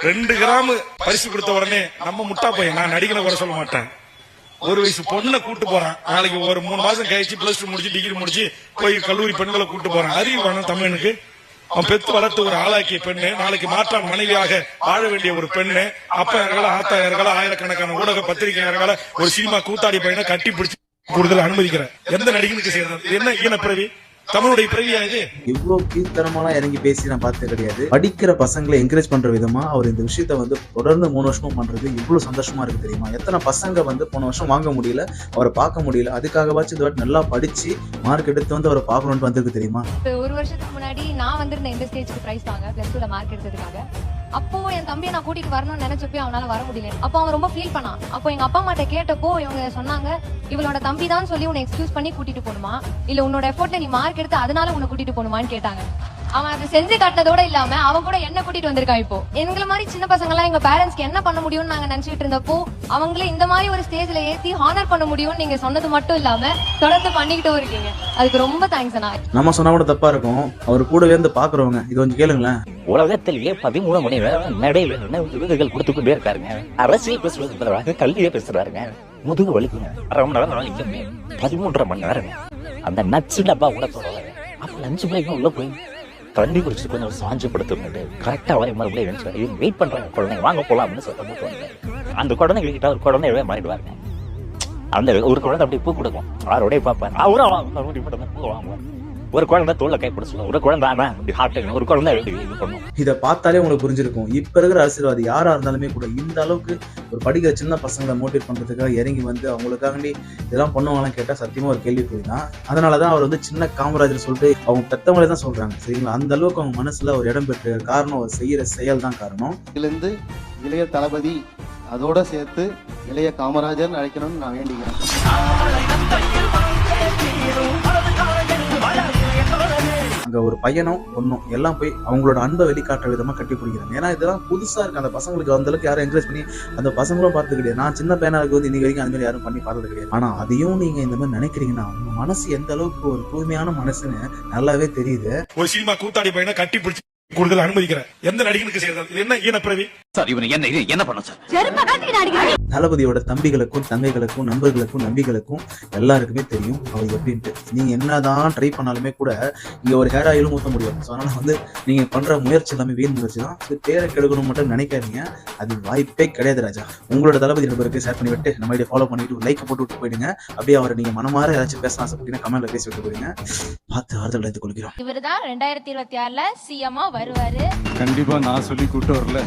2 gram பரிசு கொடுத்த உடனே நம்ம முட்டா பையன், நான் நடிகனை குறை சொல்ல மாட்டேன், 1 வயசு பொண்ணை கூட்டு போறான், நாளைக்கு ஒரு 3 மாசம் கழிச்சு +2 முடிச்சு டிகிரி முடிச்சு போய் கல்லூரி பெண்களை கூட்டு போறான். அறிவு வேணும் தமிழனுக்கு. அவன் பெத்து வளர்த்து ஒரு ஆளாக்கிய பெண்ணு, நாளைக்கு மாற்றான் மனைவியாக வாழ வேண்டிய ஒரு பெண்ணு, அப்பா யார்களா ஆத்தா யார்களா ஆயிரக்கணக்கான ஊடக பத்திரிகையாளர்கள ஒரு சினிமா கூத்தாடி பையனை கட்டி பிடிச்சி கூடுதல் அனுமதிக்கிற எந்த நடிகனுக்கு செய்யறது? என்ன ஈன பிறவி? தமிழுடைய பிறவியா இது? இவ்வளவு கீழ்த்தரமாலாம் இறங்கி பேசி நான் பார்த்தது கிடையாது. படிக்கிற பசங்களை என்கரேஜ் பண்ற விதமா அவர் இந்த விஷயத்த வந்து தொடர்ந்து 3 வருஷமும் பண்றது இவ்வளவு சந்தோஷமா இருக்கு தெரியுமா? எத்தனை பசங்க வந்து போன வருஷம் வாங்க முடியல, அவரை பார்க்க முடியல, அதுக்காகவாச்சும் இந்த வாட்டி நல்லா படிச்சு மார்க் எடுத்து வந்து அவரை பார்க்கணும்னு வந்திருக்கு தெரியுமா? 1 வருஷத்துக்கு முன்னாடி நான் வந்திருந்தேன் இந்த ஸ்டேஜ்க்கு பிரைஸ் வாங்க, +2ல மார்க் எடுத்ததுக்காக. அப்போ என் தம்பியை நான் கூட்டிட்டு வரணும்னு நினைச்சப்போ அவனால வர முடியல. அப்போ அவன் ரொம்ப ஃபீல் பண்ணான். அப்போ எங்க அப்பா அம்மாட்ட கேட்டப்போ இவங்க சொன்னாங்க, இவளோட தம்பி தான் சொல்லி உன்னை எக்ஸ்கியூஸ் பண்ணி கூட்டிட்டு போகணுமா, இல்ல உன்னோட எஃபோர்ட்ல நீ மார்க் எடுத்து அதனால உன்னை கூட்டிட்டு போகணுமான்னு கேட்டாங்க. அவன் அதை செஞ்சு காட்டினதோட இல்லாம அவன் கூட என்ன கூட்டிட்டு வந்திருக்கான். இப்போ எங்களை மாதிரி சின்ன பசங்க எல்லாம் எங்க பேரண்ட்ஸ்க்கு என்ன பண்ண முடியும்னு நாங்க நினைச்சிட்டு இருந்தப்போ அவங்களே இந்த மாதிரி ஒரு ஸ்டேஜ்ல ஏத்தி ஹானர் பண்ண முடியும்னு நீங்க சொன்னது மட்டும் இல்லாம தொடர்ந்து பண்ணிக்கிட்டும் இருக்கீங்க. அதுக்கு ரொம்ப தேங்க்ஸ் அண்ணா. நம்ம சொன்னா கூட தப்பா இருக்கும், அவர் கூடவே இருந்து பாக்குறவங்க இது கொஞ்சம் கேளுங்களேன். உலகத்திலேயே 13 மணி நேரம் நடையில விருதுகள் கொடுத்துக்கிட்டே இருக்காருங்க. அரசியல் பேசுறது, கல்வியே பேசுறாருங்க. முதுகு வலிக்குங்க, 1/2 மணி நேரம் வலிக்குங்க, 13 மணி நேரம் அந்த நச்சு டப்பா உள்ள போறாங்க. அப்ப லஞ்சு பிள்ளைங்க உள்ள போய் தண்ணி குடிச்சு கொஞ்சம் சாஞ்சு படுத்துட்டு கரெக்டா வரை மறுபடியும் வெயிட் பண்றாங்க. குழந்தைங்க வாங்க போலாம் அப்படின்னு சொல்லிட்டு அந்த குழந்தைங்க கிட்ட ஒரு குழந்தை மாறிடுவாருங்க. அந்த ஒரு குழந்தை அப்படி பூ கொடுக்கும், அவரோடய பார்ப்பேன், அவரும் பூ வாங்குவாங்க. ஒரு குழந்தை தோல்ல கை பிடிச்சிடும், ஒரு குழந்தை ஒரு குழந்தை இது பண்ணும். இதை பார்த்தாலே உங்களுக்கு புரிஞ்சிருக்கும், இப்ப இருக்கிற அரசியல்வாதி யாரா இருந்தாலுமே கூட இந்த அளவுக்கு ஒரு படிக்கிற சின்ன பசங்களை மோட்டிவேட் பண்றதுக்காக இறங்கி வந்து அவங்களுக்காண்டி இதெல்லாம் பண்ணுவாங்களான்னு கேட்டா சத்தியமா ஒரு கேள்விக்குறி தான். அதனாலதான் அவர் வந்து சின்ன காமராஜர் சொல்லிட்டு அவங்க பெத்தவங்களே தான் சொல்றாங்க, சரிங்களா? அந்த அளவுக்கு அவங்க மனசுல ஒரு இடம் பெற்ற காரணம் அவர் செய்யற செயல் தான் காரணம். இருந்து இளைய தளபதி அதோட சேர்த்து இளைய காமராஜர் அழைக்கணும்னு நான் வேண்டிக்கிறேன். அங்க ஒரு பையனும் பொண்ணும் எல்லாம் போய் அவங்களோட அன்பை வெளிக்காட்டுற விதமா கட்டி பிடிக்கிறாங்க. ஏன்னா இதெல்லாம் புதுசா இருக்கு, அந்த பசங்களுக்கு அந்த அளவுக்கு யாரும் என்கரேஜ் பண்ணி அந்த பசங்களும் பார்த்து கிடையாது. நான் சின்ன பையனாக்கு வந்து இன்னைக்கு வரைக்கும் அந்த மாதிரி யாரும் பண்ணி பார்த்தது கிடையாது. ஆனா அதையும் நீங்க இந்த மாதிரி நினைக்கிறீங்கன்னா உங்க மனசு எந்த அளவுக்கு ஒரு தூய்மையான மனசுன்னு நல்லாவே தெரியுது. ஒரு சினிமா கூத்தாடி பையனை கட்டி பிடிச்சி கூடுதல் அனுமதிக்கிற எந்த நடிகனுக்கு செய்யறது? என்ன ஈன பிறவி? சார் இவன் என்ன பண்ண சார்? தளபதியோட தம்பிகளுக்கும் தங்கைகளுக்கும் நண்பர்களுக்கும் நம்பிகளுக்கும் எல்லாருக்குமே தெரியும் அவர் எப்படின்ட்டு. நீங்க என்னதான் ட்ரை பண்ணாலுமே கூட இங்க ஒரு ஹேர் ஆயிலும் ஊத்த முடியாது. அதனால வந்து நீங்க பண்ற முயற்சி எல்லாமே வீண் முயற்சி தான். பேரை கெடுக்கணும் மட்டும் நினைக்காதீங்க, அது வாய்ப்பே கிடையாது ராஜா. உங்களோட தளபதி நண்பருக்கு ஷேர் பண்ணி விட்டு நம்ம ஃபாலோ பண்ணிட்டு லைக் போட்டு விட்டு போயிடுங்க. அப்படியே அவரை நீங்க மனமாற ஏதாச்சும் பேச ஆசைப்பட்டீங்கன்னா கமெண்ட்ல பேசி விட்டு போயிடுங்க. பார்த்து ஆறுதல் எடுத்துக் கொள்கிறோம். இவருதான் 2026ல சிஎம்ஆ வருவாரு. கண்டிப்பா நான் சொல்லி கூட்டு வரல.